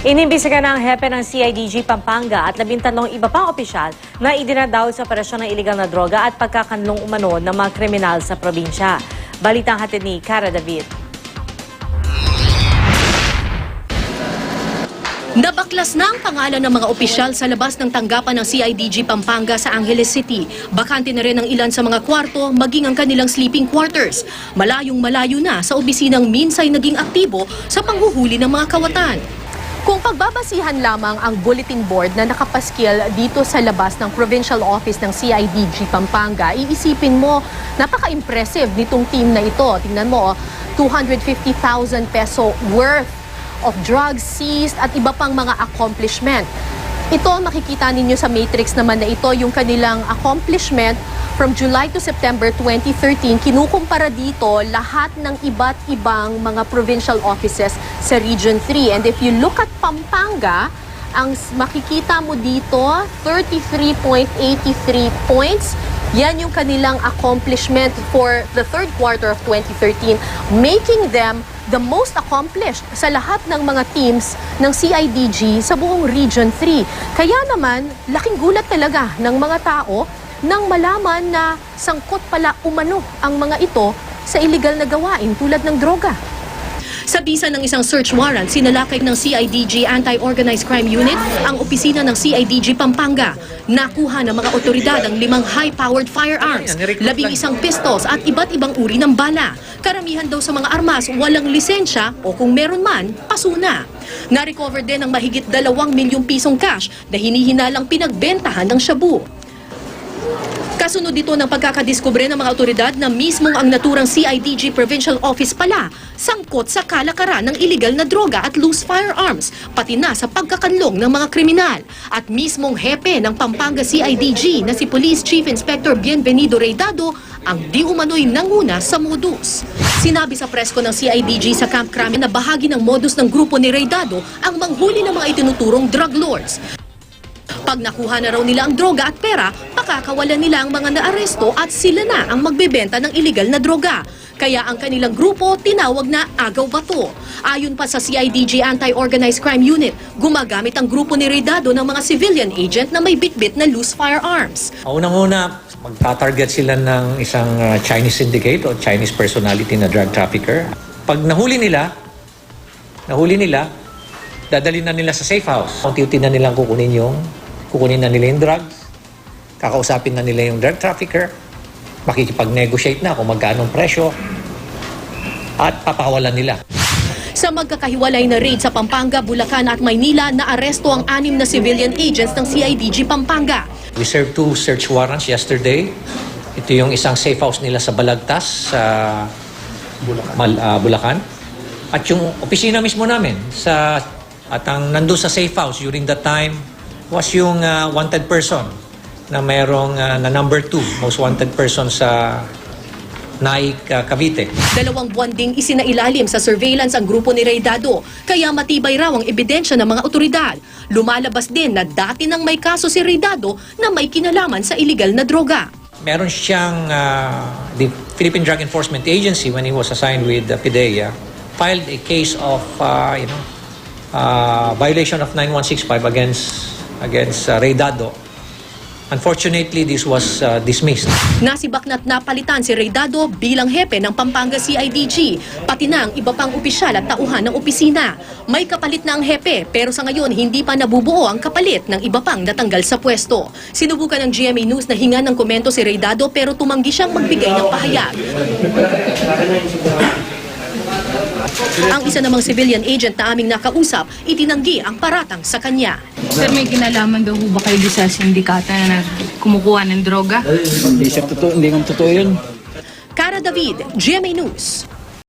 Inimbisigan ng hepe ng CIDG Pampanga at 13 iba pang opisyal na idinadaw sa operasyon ng iligal na droga at pagkakanlong umano ng mga kriminal sa probinsya. Balitang hatid ni Cara David. Nabaklas na ang pangalan ng mga opisyal sa labas ng tanggapan ng CIDG Pampanga sa Angeles City. Bakante na rin ang ilan sa mga kwarto, maging ang kanilang sleeping quarters. Malayong-malayo na sa obisinang minsay naging aktibo sa panghuhuli ng mga kawatan. Kung pagbabasihan lamang ang bulletin board na nakapaskil dito sa labas ng provincial office ng CIDG Pampanga, iisipin mo, napaka-impressive nitong team na ito. Tingnan mo, 250,000 peso worth of drugs seized at iba pang mga accomplishment. Ito, makikita ninyo sa matrix naman na ito, yung kanilang accomplishment from July to September 2013. Kinukumpara dito lahat ng iba't ibang mga provincial offices sa Region 3. And if you look at Pampanga, ang makikita mo dito, 33.83 points. Yan yung kanilang accomplishment for the third quarter of 2013, making them the most accomplished sa lahat ng mga teams ng CIDG sa buong Region 3. Kaya naman, laking gulat talaga ng mga tao nang malaman na sangkot pala umano ang mga ito sa illegal na gawain tulad ng droga. Sa bisa ng isang search warrant, sinalakay ng CIDG Anti-Organized Crime Unit ang opisina ng CIDG Pampanga. Nakuha ng mga otoridad ang 5 high-powered firearms, 11 pistols at iba't ibang uri ng bala. Karamihan daw sa mga armas walang lisensya o kung meron man, pasuna. Na-recover din ang mahigit 2 milyong pisong cash na hinihinalang pinagbentahan ng shabu. Kasunod dito ng pagkakadiskubre ng mga otoridad na mismong ang naturang CIDG Provincial Office pala sangkot sa kalakaran ng illegal na droga at loose firearms, pati na sa pagkakanlong ng mga kriminal. At mismong hepe ng Pampanga CIDG na si Police Chief Inspector Bienvenido Reydado ang di umano'y nanguna sa modus. Sinabi sa presko ng CIDG sa Camp Crame na bahagi ng modus ng grupo ni Reydado ang manghuli ng mga itinuturong drug lords. Pag nakuha na raw nila ang droga at pera, pakakawalan nila ang mga naaresto at sila na ang magbebenta ng iligal na droga. Kaya ang kanilang grupo tinawag na Agaw Bato. Ayon pa sa CIDG Anti-Organized Crime Unit, gumagamit ang grupo ni Reydado ng mga civilian agent na may bitbit na loose firearms. Unang-una, magtatarget sila ng isang Chinese syndicate o Chinese personality na drug trafficker. Pag nahuli nila, dadalhin na nila sa safe house. Unti-unti na nilang kukunin na nila yung drugs, kakausapin na nila yung drug trafficker, makikipag-negotiate na kung magkano ang presyo, at papakawalan nila. Sa magkakahiwalay na raid sa Pampanga, Bulacan at Maynila, naaresto ang 6 na civilian agents ng CIDG Pampanga. We served 2 search warrants yesterday. Ito yung isang safe house nila sa Balagtas, sa Bulacan. At yung opisina mismo namin, at ang nandun sa safe house during that time, was yung wanted person na mayroong na number 2, most wanted person sa Naik, Cavite. 2 buwan ding isinailalim sa surveillance ang grupo ni Reydado, kaya matibay raw ang ebidensya ng mga otoridad. Lumalabas din na dati nang may kaso si Reydado na may kinalaman sa illegal na droga. Meron siyang, the Philippine Drug Enforcement Agency, when he was assigned with PIDEA, filed a case of violation of 9165 against Reydado. Unfortunately, this was dismissed. Nasibak na't napalitan si Reydado bilang hepe ng Pampanga CIDG, pati na ang iba pang opisyal at tauhan ng opisina. May kapalit na ang hepe, pero sa ngayon hindi pa nabubuo ang kapalit ng iba pang natanggal sa pwesto. Sinubukan ng GMA News na hinga ng komento si Reydado pero tumanggi siyang magbigay ng pahayag. Ang isa namang civilian agent na aming nakausap, itinanggi ang paratang sa kanya. Sir, may kinalaman daw ho ba kayo sa sindikata na kumukuha ng droga? Hindi nga totoo yun. Cara David, GMA News.